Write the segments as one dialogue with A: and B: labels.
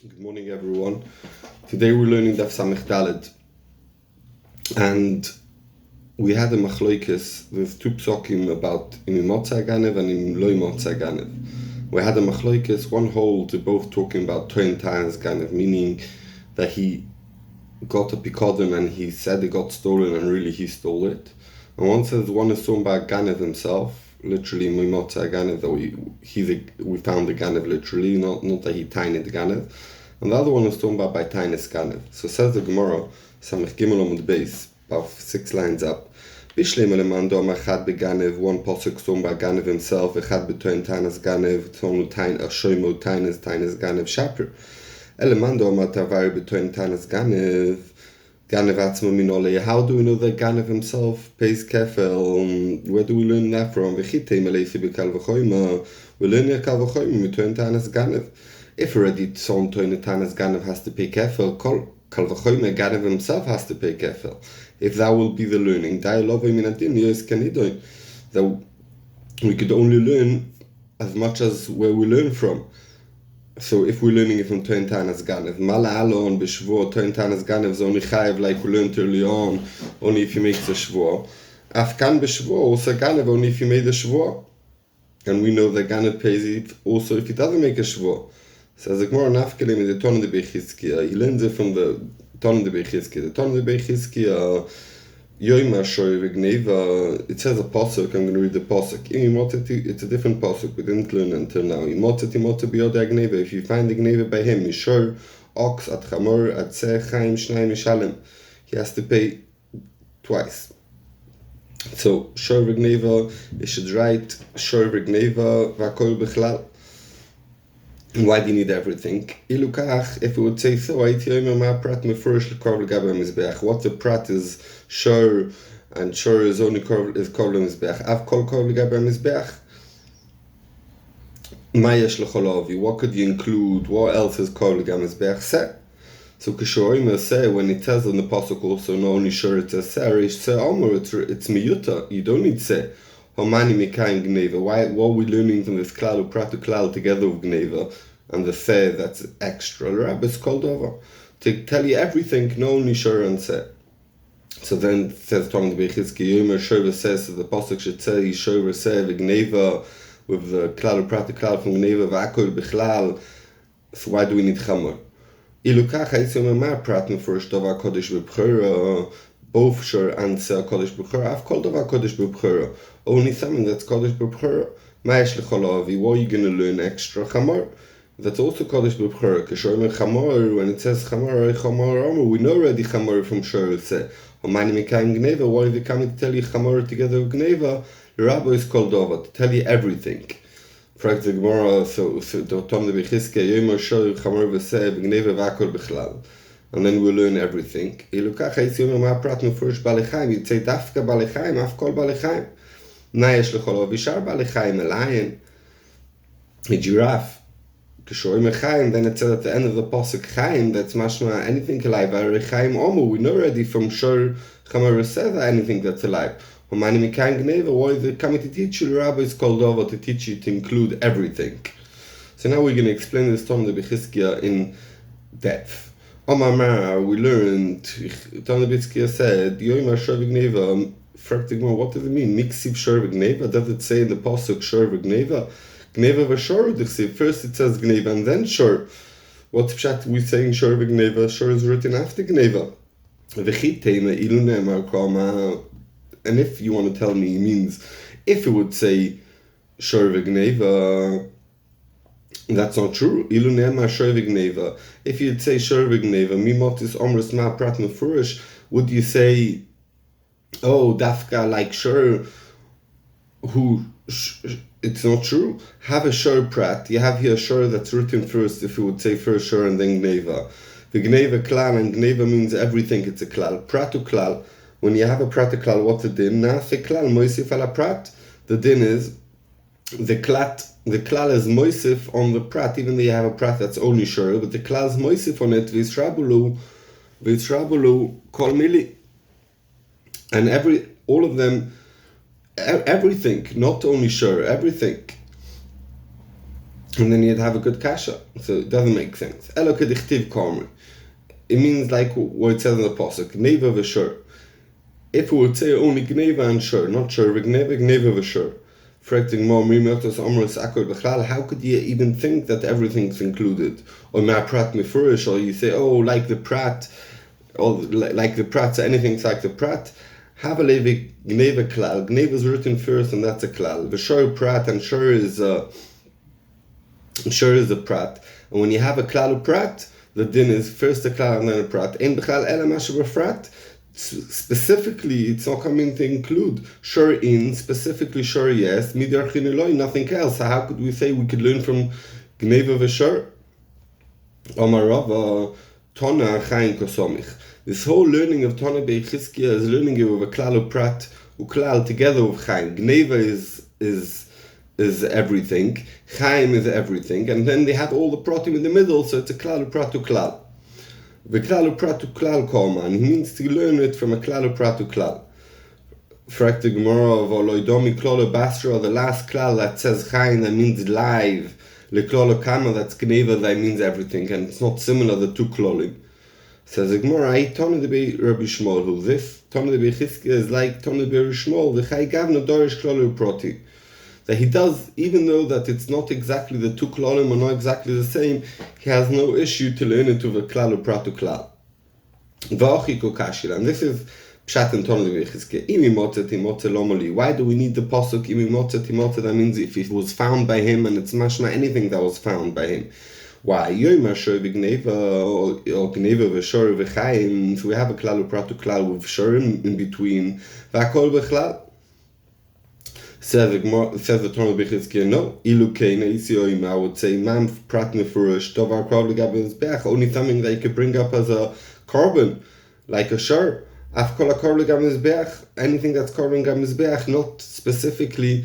A: Good morning, everyone. Today we're learning Daf Samech Daled, and we had a machloikis with two psokim about im motzei ganev and im loy motzei ganev. We had a machloikis, one hold, to both talking about toin tanas ganev, meaning that he got a pikodon and he said it got stolen and really he stole it. And one says one is talking about ganev himself, literally im motzei ganev, that we found the ganev literally, not that he tiny the ganev. And the other one is talking about by tainis ganev. So says the Gemara, Samech Gimel on the base, about 6 lines up. Bishleim elemando machad beganev, one posuk talking about ganev himself, echad betoin tainas ganev, tonu tain ashoimo tainas ganev shaper. Elemando matavari betoin tainas ganev atzmo minole. How do we know that ganev himself pays kefel? Where do we learn that from? V'chitei meleisi bekal v'choima. We learn that kal v'choima betoin tainas ganev. If already Tzon Toine Tanas Ganev has to pay kefel, Kal V'choime Ganev himself has to pay kefel. If that will be the learning, that we could only learn as much as where we learn from. So if we're learning it from Toine Tanas Ganev, Mala Alon B'Shvor Toine Tanas Ganev is only chayev like we learned early on, only if you make the Shvor. Afkan B'Shvor also Ganev only if you made the Shvor. And we know that Ganev pays it also if he doesn't make a Shvor. Says the Gemara Nafkelim in the Ton of the Bechizkiya. He learns it from the Ton of the Bechizkiya. The Ton of the Bechizkiya, Yoima Shoy Vigneva. It says a pasuk. I'm going to read the pasuk. It's a different pasuk. We didn't learn until now. If you find the Gneva by him, Mishor, Ox, At Chamor, At Seh, Chaim, Shnai, Mishalem. He has to pay twice. So, Shor Vigneva, you should write Shor Vigneva, Vakol Bechlal. Why do you need everything? Ilukach, if it would say so, what's the prat is shor, and shor is only is kol mizbeach. Av kol l'gabe mizbeach. Mayesh l'cholavi. What could you include? What else is kol l'gabe mizbeach? Se. So kishorim say when it tells in the pasuk also not only shor it says se, it's miyuta. You don't need se. Homani mikayim gneva. Why? What are we learning from this klal upratu klal together with gneva? And the say that's extra. The rabbis called over to tell you everything, no only shor and say. So then it says Tom the Bechizki Yomer Shor says the pasuk should say Shor say v'gneva with the klal upratu klal from gneva v'akol b'chlal. So why do we need chamor? Ilukach ha'itziom ma prat first davar kodesh b'bchora. Both Shor and Seh Kodesh B'Bchora. I've called over Kodesh B'Bchora. Only something that's Kodesh B'Bchora. Ma'esh l'cholavi. What are you going to learn extra? Chamor. That's also Kodesh B'Bchora. Kishorim Chamor. When it says Chamor, we know already Chamor from Shor Seh. Omani Mikayim Gneva. Why are they coming to tell you Chamor together with Gneva? The rabbi is called over to tell you everything. For example, the Gemara. So the Tom the Bechizke Yomer Shor Chamor v'Seh v'Gneva v'Akol B'Chlal. And then we'll learn everything. You'd say Dafka Balechaim, Afkol Balechaim. Nayesh Lecholo Vishar Balechaim, a lion, a giraffe. Kishorim Echaim, then it says at the end of the pasuk Chaim, that's mashma anything alive. Chaim Omu, we know already from Shor Chamar says that anything that's alive. Homani Mikayim Gneva, why is it coming to teach you? The rabbi is called over to teach you to include everything. So now we're going to explain this Tom the Bechizkiya in depth. Omar, we learned, Tana Bitzkia said, Yoima Shor V'Gneva, what does it mean? Miksiv Shor V'Gneva? Does it say in the pasuk Shor V'Gneva? Gneva v'Shor, first it says Gneva and then Shor. What's pshat? We're saying Shor V'Gneva, Shor is written after Gneva. V'chitei ilu ne'emar kama. And if you want to tell me, it means, if it would say Shor V'Gneva, that's not true. Ilu ne'emar Shor V'Gneva. If you'd say Shor V'Gneva, mimotis omrus ma prat mefurish, would you say, oh, dafka like Shor, it's not true. Have a Shor prat. You have here a Shor that's written first, if you would say first Shor and then Gneva. The Gneva klal, and Gneva means everything, it's a klal. Pratu klal. When you have a pratu klal, what's the din? Nase klal, moisif ala prat. The din is, the klal is moisif on the prat, even though you have a prat that's only Shor, but the klal is moisif on it, v'israbulu kol mili. And all of them, everything, not only Shor, everything. And then you'd have a good kasha. So it doesn't make sense. Elo kedichtiv karmi. It means like what it says in the pasuk, gneva v'shur. If we would say only gneva and shur, not shur v'gneva, gneva v'shur. How could you even think that everything's included? Or ma prat mifurish, or you say, oh, like the prat, or like the prat, so anything's like the prat. Have a levi gneva klal. Gneva is written first, and that's a klal. The shur prat, and shur is a prat. And when you have a klal prat, the din is first a klal and then a prat. Ein b'chlal ela mashu b'frat. Specifically, it's not coming to include sure in, specifically sure yes, midar chineloi, nothing else. So how could we say we could learn from gneva v'shur? Omarava tona chayin kosomich. This whole learning of tona be'chizkiya is learning of a klal uprat uklal together with chayin. Gneva is everything, chaim is everything, and then they have all the pratim in the middle, so it's a klal uprat uklal. V'klal upratu klal kolman. He means to learn it from a klal upratu klal. Fragt the Gemara of Oloidomi klolo basra, the last klal that says chayin, that means live. Leklolo kama, that's gneva, that means everything, and it's not similar, the two klolim. Says the Gemara, I tonu de be Rabbi Shmuel, who this tonu de be Chizkiya is like tonu de be Rabbi Shmuel, the chay gavna dorish klolo uproti. That he does, even though that it's not exactly the two klolim are not exactly the same, he has no issue to learn it with a klal upratu klal. V'achiko kashila, and this is pshat and ton levechizke. Imi motzet imotze lomoli. Why do we need the pasuk imi motzet imotze? That means if it was found by him, and it's mashma anything that was found by him. Why? Yoyma shor v'gneva or gneva v'shor v'chaim. So we have a klal upratu klal with shor in between. V'akol v'chlal. Says the Torah Bechizkiya, no, ilukein, I would say, mam prat nefurish, dovar krav legabe mizbeach, only something that you could bring up as a korban, like a shur, af kol krav legabe mizbeach, anything that's korban legabe mizbeach, not specifically,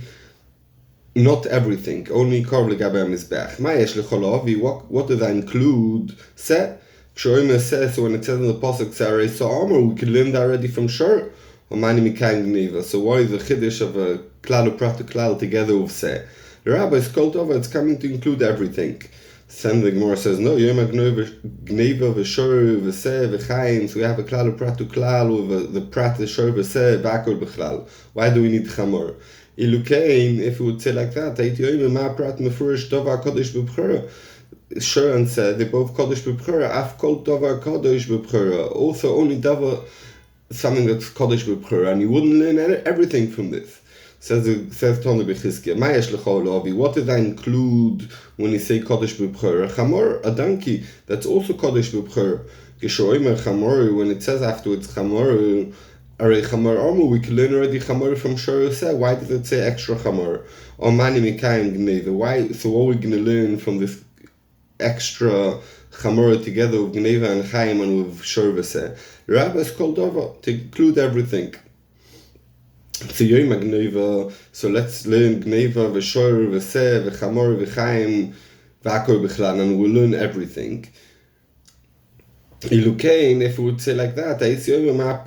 A: not everything, only krav legabe mizbeach. Ma yesh lechol avi, what does that include? Se, kshoim says, so when it says in the pasuk, sarei so armor, we could learn that already from shur. So why is the chiddush of a klal upratu klal together with seh? The rabbi is called over, it's coming to include everything. Then the Gemara says, no, yom gneva v'shor v'seh v'chaim, so we have a klal upratu klal with the prat v'shor v'seh v'akol b'chlal. Why do we need chamor? Ilukein, if we would say like that, ait yom ma prat mefurish dovar kodesh b'bchora. Shur and seh, they both kodesh b'bchora, af kol dovar kodesh b'bchora. Also only dovar, something that's Kodesh B'Bchura, and you wouldn't learn everything from this. Says Tonu B'Chizkiya, Ma yesh l'chol avi, what does that include when you say Kodesh B'Bchura? Chamor, a donkey, that's also Kodesh B'Bchura. Geshoimer Chamor, when it says afterwards Chamor, Arei Chamor Omer, we can learn already Chamor from Shor Yoseh. Why does it say extra Chamor? Or Mani Mikayim Gneva, why? So what are we going to learn from this extra Chamor together with Gneva and Chaim and with Shor Yoseh? The rabbi is called over to include everything. So Yom Gneva, so let's learn Gneva, V'shor, V'seh, V'chamor, V'chaim, V'akor B'chlan, and we'll learn everything. Ilukein, if we would say like that, I'd say Chamor,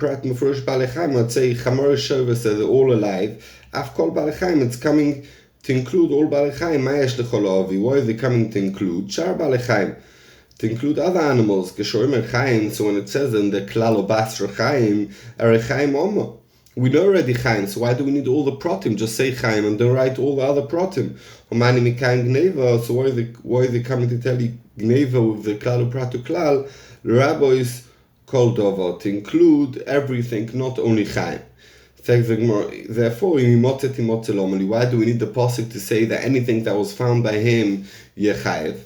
A: Shor, V'seh, they're all alive. Af kol Balechaim, it's coming to include all Balechaim. Ma yesh l'chol avi, what is it coming to include? Shar Balechaim. To include other animals, Geshorim Chaim, so when it says in the Klal Basra Chaim, Chaim Omer. We know already Chaim, so why do we need all the pratim? Just say Chaim and don't write all the other pratim. Omani Mikayim Gneva, so why is it coming to tell you Gneva with the Klal Pratu Klal? The rabbi is called over to include everything, not only Chaim. Therefore, why do we need the pasuk to say that anything that was found by him, Yechayev?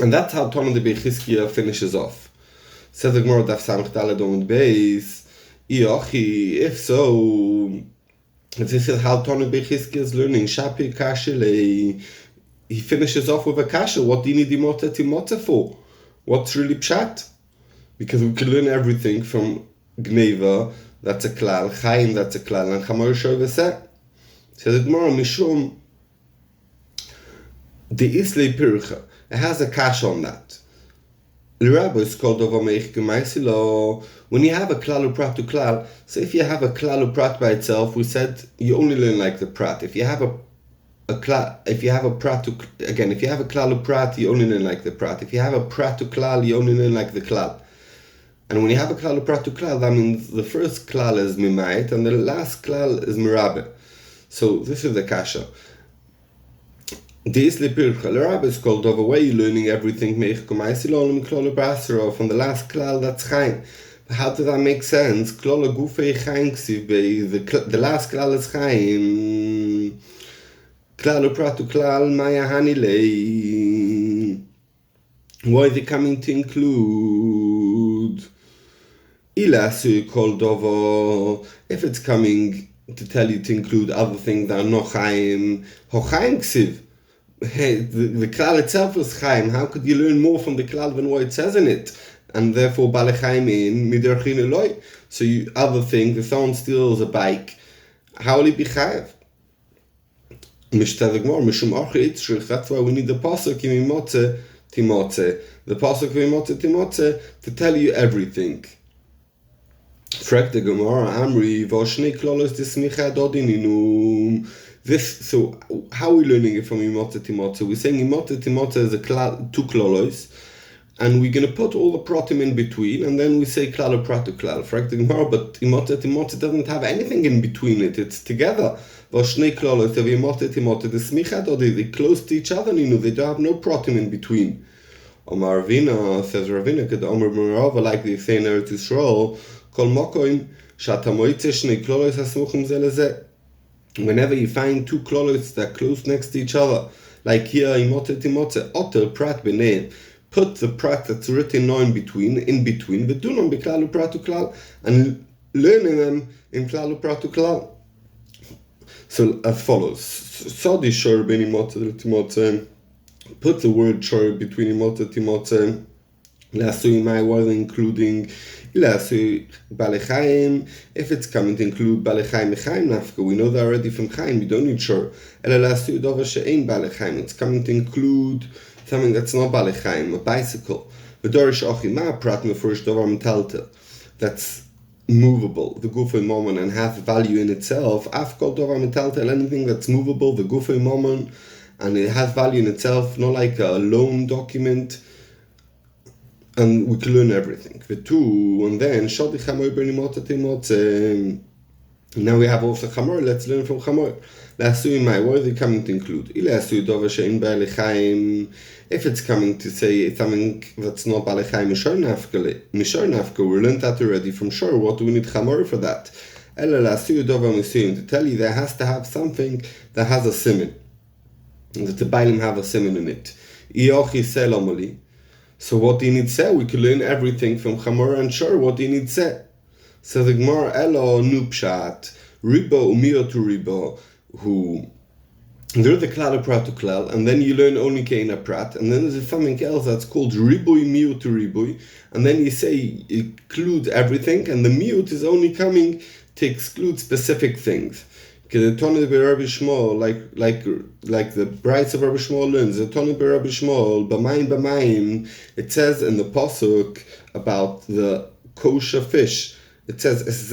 A: And that's how Tonu de Bechizkiya finishes off. Says the Gemara Daf Samech Daled Omid Beis, if so, this is how Tonu de Bechizkiya is learning. Shapi Kashile, he finishes off with a kasha. What do you need imotze for? What's really pshat? Because we can learn everything from Gneva, that's a klal, Chaim, that's a klal, and Chamor Shor V'seh. Says the Gemara Mishum the Islay Pircha. It has a kash on that. The rabbi is called over Meich Gemaisilo. When you have a klal uprat to klal, so if you have a klal uprat by itself, we said you only learn like the prat. If you have a if you have a prat to, again, if you have a klal uprat, you only learn like the prat. If you have a prat to klal, you only learn like the klal. And when you have a klal uprat to klal, that means the first klal is mimayit and the last klal is mirabe. So this is the kasha. The Isli Pircha L'Rabbi is called over where you're learning everything from the last klal that's chaim. How does that make sense? The last klal is chaim. Klal upratu klal maya hanilei. Why is it coming to include? Ilasu called over if it's coming to tell you to include other things that are not chaim. Hochaim ksiv. Hey, the klal itself is chaim. How could you learn more from the klal than what it says in it? And therefore, balechaim in miderchin eloi. So you other things. If someone steals a bike, how will he be chayiv? That's why we need the pasuk imimotze timotze. The pasuk imimotze timotze to tell you everything. Frag the Gemara Amri v'oshnei klolos dismicha dodininu. This, so how are we learning it from imotze timotze? We're saying imotze timotze is a two klolos, and we're going to put all the pratim in between, and then we say klal prat to klal. Frag the Gemara, but imotze timotze doesn't have anything in between it. It's together. V'oshnei klolos imotze timotze dismicha dodi. They're close to each other. You know, they don't have no pratim in between. Omar Ravina says Ravina could Omar Merava like they say in Eretz Yisrael. Whenever you find two klolos that are close next to each other, like here, imote timote, otter prat b'neim, put the prat that's written now in between, v'dunam b'klal u'prat u'klal, and learning them in klal u'prat u'klal. So as follows: Sadi shor ben imote timote, put the word shor between imote timote. Lasu my word including Lasu balechaim. If it's coming to include balechaim mechaim nafka, we know that already from chaim. We don't need shor. Ela lasu dover she'ein balechaim. It's coming to include something that's not balechaim, a bicycle. V'dorish ochima prat mefurish dover metaltel. That's movable. The gufay moment and has value in itself. Afkol dover metaltel. Anything that's movable, the gufay moment, and it has value in itself, not like a loan document. And we can learn everything. And then now we have also chamor. Let's learn from chamor. What are they coming to include? If it's coming to say something that's not balechaim mishar nafka, we learned that already from shor. What do we need chamor for that? To tell you there has to have something that has a siman, that the bailim have a siman in it. So what do you need to say? We can learn everything from Chamor and Shor. What do you need to say? So the Gemara Elo Nupshat Ribo Umio to Ribo, who there's the klal prat to klal, and then you learn only keina prat, and then there's something else that's called ribui miut to ribui, and then you say it includes everything, and the miut is only coming to exclude specific things. The Tony Rabbi Shmuel, like the Brides of Rabbi Shmuel learns, the Tony Rabbi Shmuel, b'mayim, it says in the pasuk about the kosher fish. It says, this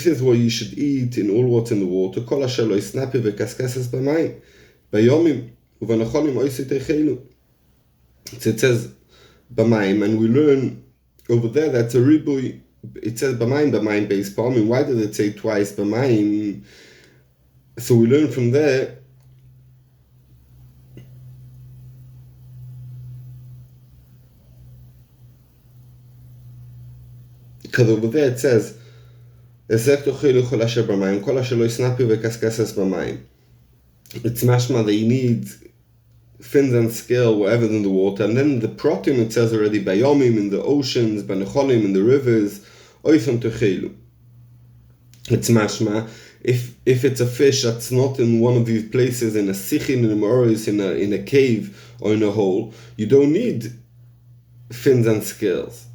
A: is what you should eat in all what's in the water. Kol asher lo yisnapi v'kaskeses b'mayim, b'yomim u'v'nacholim oisei techelu. So it says b'mayim, and we learn over there that's a ribui. It says b'mayim base palm. Why did it say twice b'mayim? So we learn from there because over there it says it's mashma that you need fins and scale wherever in the water, and then the protein it says already bayomim in the oceans, banecholim in the rivers, oifam techelu. It's mashma if it's a fish that's not in one of these places, in a sichin, in a moris, in a cave or in a hole, you don't need fins and scales.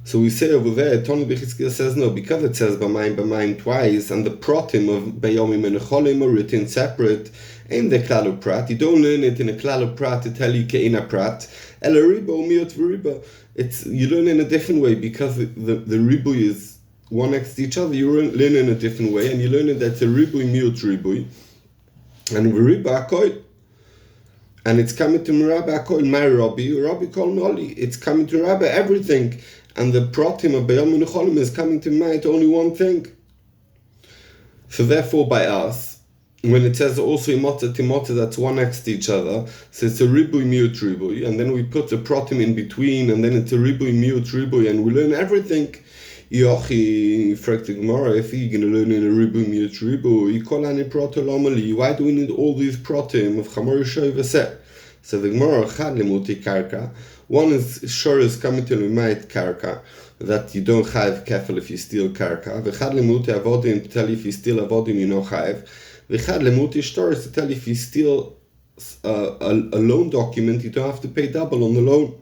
A: So we say over there, Tony Bechizkiel says no, because it says b'mayim twice, and the protim of bayomim and cholim are written separate in the klal prat. You don't learn it in a klal prat to tell you keina prat. El ribo miot v'riba. It's you learn in a different way because the ribu is one next to each other. You learn in a different way, and you learn that it's a ribu miot ribu. And Riba Akoil. And it's coming to Rabbi Akoil, my Rabbi Kol Noli. It's coming to Rabbi everything. And the Pratim of Beyom Menucholim is coming to mind only one thing. So therefore by us, when it says also Imota Timota, that's one next to each other, so it's a Ribui Miut Ribui, and then we put the Pratim in between, and then it's a Ribui Miut Ribui, and we learn everything. Yochi, fragt the Gemara, if you're going to learn in a Ribui Miut Ribui, Kolani Proto Lomali, why do we need all these Pratim of Chamor Shoy V'seh? So the Gemara, Chad Limuti Karka, one is sure is coming to Limait Karka, that you don't have kefil if you steal karka. V'chad Limuti Avodim, to tell you if you steal Avodim, you know chayiv. V'chad Limuti Shtor is to tell you if you steal a loan document, you don't have to pay double on the loan.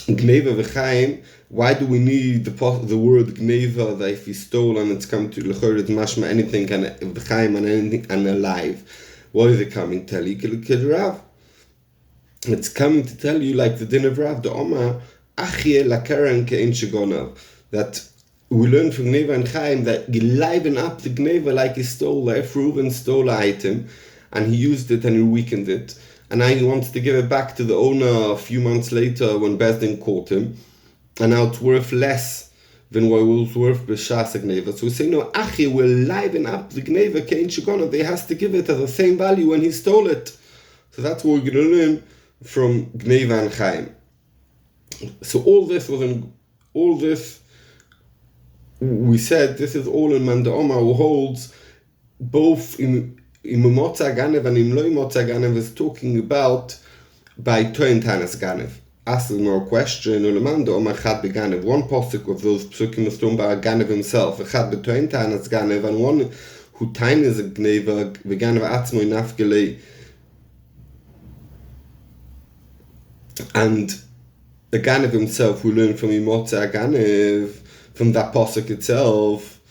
A: Gneva v'chaim, why do we need the word gneva, that if you stole and it's come to l'chor, it's mashma anything, and v'chaim and anything, and alive? What is it coming to tell you? Rav. It's coming to tell you like the din of Rav, the Oma, Achie lakaren ke'en shegonav, that we learn from Gneva and Chaim that you liven up the Gneva like he stole, if Reuven stole an item, and he used it and he weakened it, and now he wants to give it back to the owner a few months later when Bezdin caught him, and now it's worth less than what it was worth b'shas Gneva. So we say, no, Achie will liven up the Gneva ke'en shegonav, they has to give it at the same value when he stole it. So that's what we're going to learn from Gneva and Chaim. So all this, we said, this is all in Manda Oma, who holds both in Motza Ganev and in Loi Motza Ganev is talking about by Toin Tanas Ganev. Asking more question, Manda Oma Chad Beganev, one posik of those psukim is talking about Ganev himself, Chad Betoin Tanas Ganev, and one who Tain is a Gneva, Veganev Atzmo Nafgelei, and the Ganev himself, we learn from Imotze Ganev, from that posuk itself.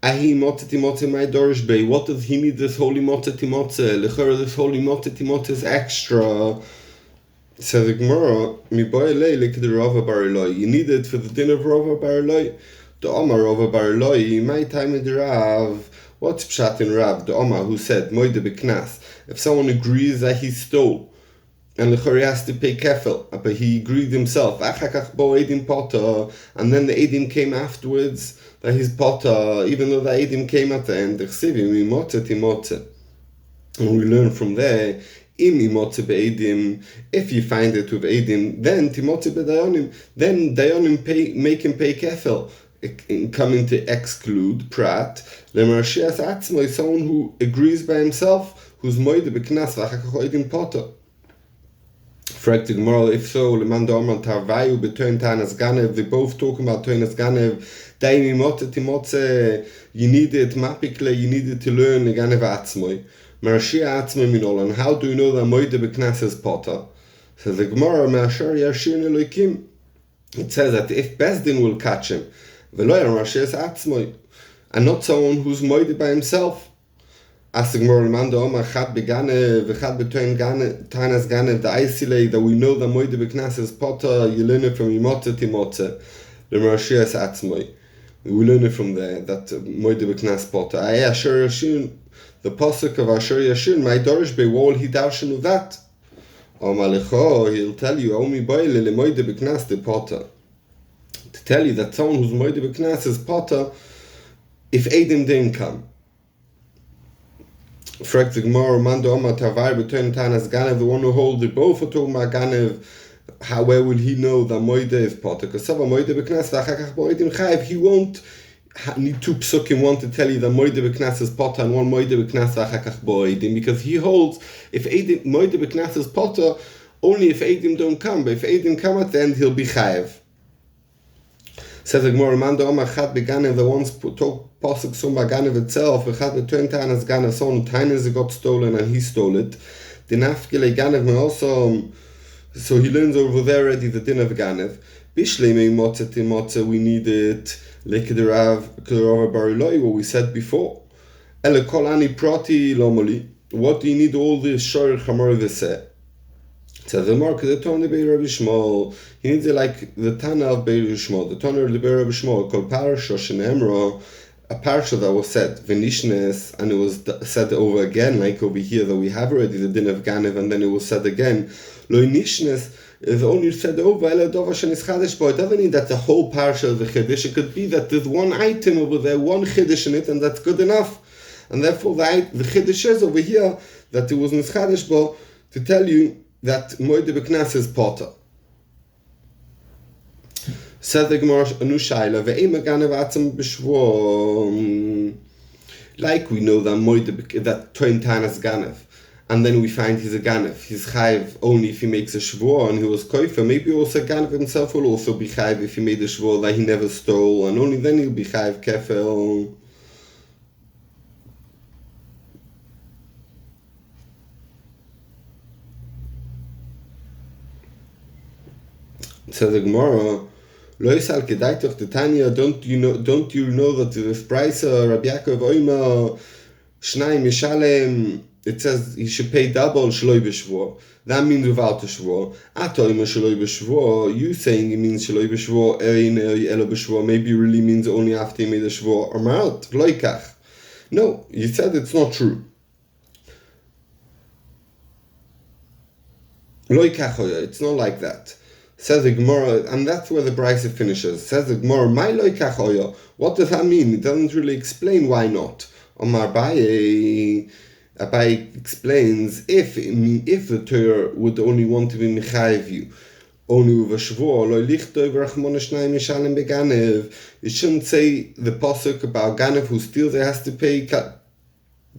A: Ahi Motze Timotze my Dorish Bey. What does he need this holy Motze Timotze? Lechera, this holy Motze Timotze is extra. So the Gemara, Mi Boyle like the Rava Bariloi. You need it for the din of Rava Bariloi. The Omar Rava Bariloi, my time in the Rav. What's Pshat in Rav? The Omar who said, Moide Beknas. If someone agrees that he stole, and the Chori has to pay kefil, but he agreed himself. And then the Edim came afterwards, that his potter, even though the Edim came at the end, and we learn from there, if you find it with Edim, then Timotze bedayonim, then dayonim make him pay kefil. Coming to exclude prat, lemarashias atzmo is someone who agrees by himself, who's moide beknas v'achakach Edim potter. Fragt the Gemara, if so, Lemanda Omar Tarvayu between Tanas Ganev, they both talking about Tanas Ganev, Daimi Motze Timotze, you need it, Mapikle, you need it to learn the Ganev Atzmoy. Marashia Atzmoy Minolan, how do you know that Moide Beknas is potter? Says the Gemara, Marashar Yashir Elokim. It says that if Bezdin will catch him, Veloy Marashia is Atzmoy, and not someone who's Moide by himself. As the Gemara Manda Omar Chad Beganev, Chad between Tanas Ganev, the Isilay, that we know that Moide Beknas is potter, you learn it from Imotze Timotze, the Marashia is Atzmoy. We learn it from there, that Moide Beknas potter. Asher Yashin, the posuk of Asher Yashin, my Dorish Be, what will he darshan of that? Omalecho, he'll tell you, Omi Boile, le Moide Beknas the potter. To tell you that someone who's Moide Beknas is potter, if Edim didn't come. Fragt the Gemara, Manda Omar Tavar between Tanas Ganev, the one who holds it both for talking about Ganev, where will he know that Moide is potter? Because Sava Moide Beknas, V'achakach Moedim Chayiv, he won't need two psukim, one to tell you that Moide Beknas is potter and one Moide Beknas V'achakach Moedim, because he holds, if Moide Beknas is potter, only if Edim don't come, but if Edim come at the end, he'll be Chayiv. Says the Gemara, Manda Omar Chad Beganev, the ones talk posuk sum Ganev itself, Chad between Tanas Ganev, someone Tanas got stolen and he stole it. The Nafgele Ganev also, so he learns over there already the din of Ganev. Bishlei me Motze Timotze, we need it like the Rav Bariloi, what we said before. Ele kol ani prati lomoli. What do you need all this shor chamor v'seh? So the mark the Tana Bei Rabbi Shmuel, he needs it like the Tana of Bei Rabbi Shmuel, the Tana of Bei Rabbi Shmuel, called Parasha Shenemra, a parsha that was said, Venishnes, and it was said over again, like over here, that we have already the din of Ganev, and then it was said again, Lo Nishnes, is only said over, Ela Dova Shenis Chadash Bo. It doesn't mean that the whole parsha is a Chiddush. It could be that there's one item over there, one Chiddush in it, and that's good enough. And therefore, the Chiddush is over here, that it was Nischadash Bo, to tell you that Moed Beknas is Potter. Says the Gemara Anushaila, ve'ema ganev atzam b'shvo. Like we know that Toin Tanas ganev, and then we find he's a ganev. He's chayiv only if he makes a shvur and he was koifer. Maybe also ganev himself will also be chayiv if he made a shvur that he never stole, and only then he'll be chayiv kefel. Says the Gemara. Loisal Kedaitoch the Tanya, don't you know that the Brisa, Rabbi Yaakov Oima, Shnai Mishalem, it says he should pay double Shloi B'Shvor. That means without a Shvor. Ato Oima Shloi B'Shvor, you saying it means Shloi B'Shvor, Ein Elo B'Shvor, maybe it really means only after he made a Shvor, or Marat, Loikach. No, you said it's not true. Loikach Oya, it's not like that. Says the Gemara, and that's where the Brisa finishes. Says the Gemara, "My loikach oyo." What does that mean? It doesn't really explain why not. Omar Abaye explains if the Torah would only want to be mechayev you, only with a shvur, lo lichtoi v'rachmona shnayim yishalem beganev. It shouldn't say the pasuk about ganev who steals; it has to pay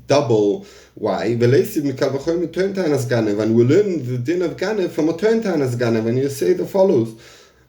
A: double. Why? And we learn the din of Ganev from a Tanas Ganev, and you say the follows.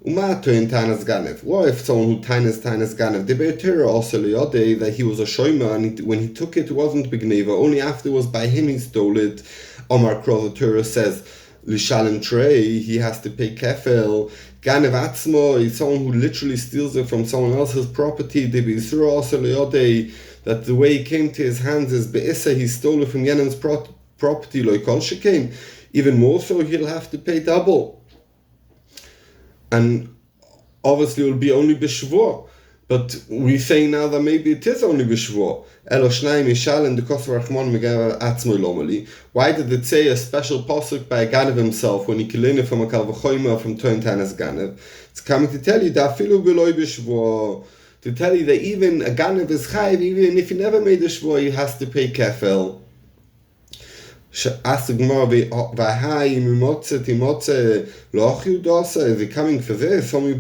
A: What if someone who Tanas Ganev, the Be'etera also liyodei, that he was a shomer, and when he took it wasn't Bigneva, only afterwards by him he stole it. Omar Kro, the Torah says, Lishalem Trey, he has to pay kefel. Ganev Atzmo is someone who literally steals it from someone else's property. The Be'isra also liyodei, that the way he came to his hands is Be'issa, he stole it from Yenon's property, Loikol Shekain. Even more so, he'll have to pay double. And obviously it will be only B'Shvor. But we say now that maybe it is only B'Shvor. Elo Shnayim Yishal and the Kosov Rachmon Megav Atzmo Lomali. Why did it say a special pasuk by a Ganev himself when he killing it from a Kalvachoyma from Toin Tanas Ganev? It's coming to tell you that Filu Beloy B'Shvor. To tell you that even a Ganev is chayiv, even if he never made a shvur, he has to pay kefel. Ask the Gemara, is he coming for this? We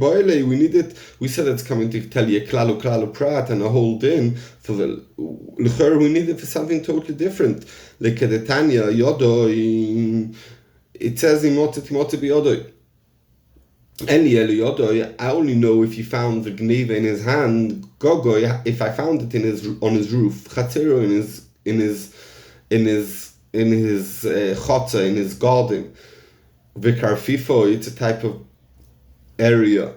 A: need it. We said it's coming to tell you a klalu prat and a whole din. For the we need it for something totally different. Like the Tanya yodo, it says imotze biyodoi. I only know if he found the gneva in his hand. Gogoy, if I found it on his roof. Chatzero in his chotza, in his garden. Vikar Fifo, it's a type of area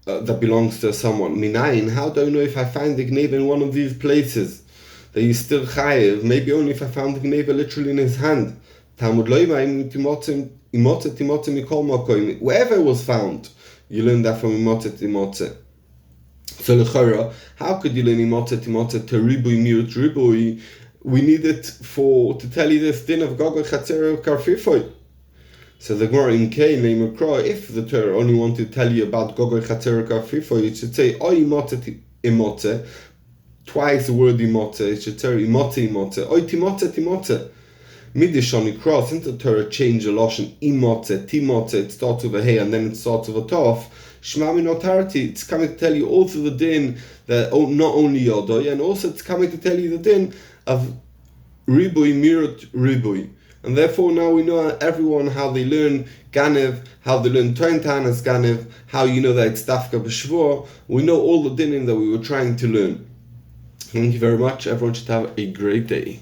A: that belongs to someone. Minayin, how do I know if I find the gneva in one of these places that he's still chayev? Maybe only if I found the gneva literally in his hand. Talmud loyma wherever it was found, you learn that from imotze. So l'chora, how could you learn imotze to ribui mirut ribui? We need it to tell you this din of gogo chatzer karfifoy. So the Gemara in Kain Leimukra, if the Torah only wanted to tell you about gogo chatzer karfifoy, it should say oy imotze, twice the word imotze. It should say imotze, oy timotze. Midishoni cross into Torah change the lashon imotze, timotze. It starts with a hey and then it starts with a tov. Shmami notarity. It's coming to tell you also the din that not only yodoy, and also it's coming to tell you the din of ribui mirut ribui. And therefore now we know everyone how they learn Ganev, how they learn Toin Tanas Ganev, how you know that it's Dafka B'Shvor. We know all the dinim that we were trying to learn. Thank you very much. Everyone should have a great day.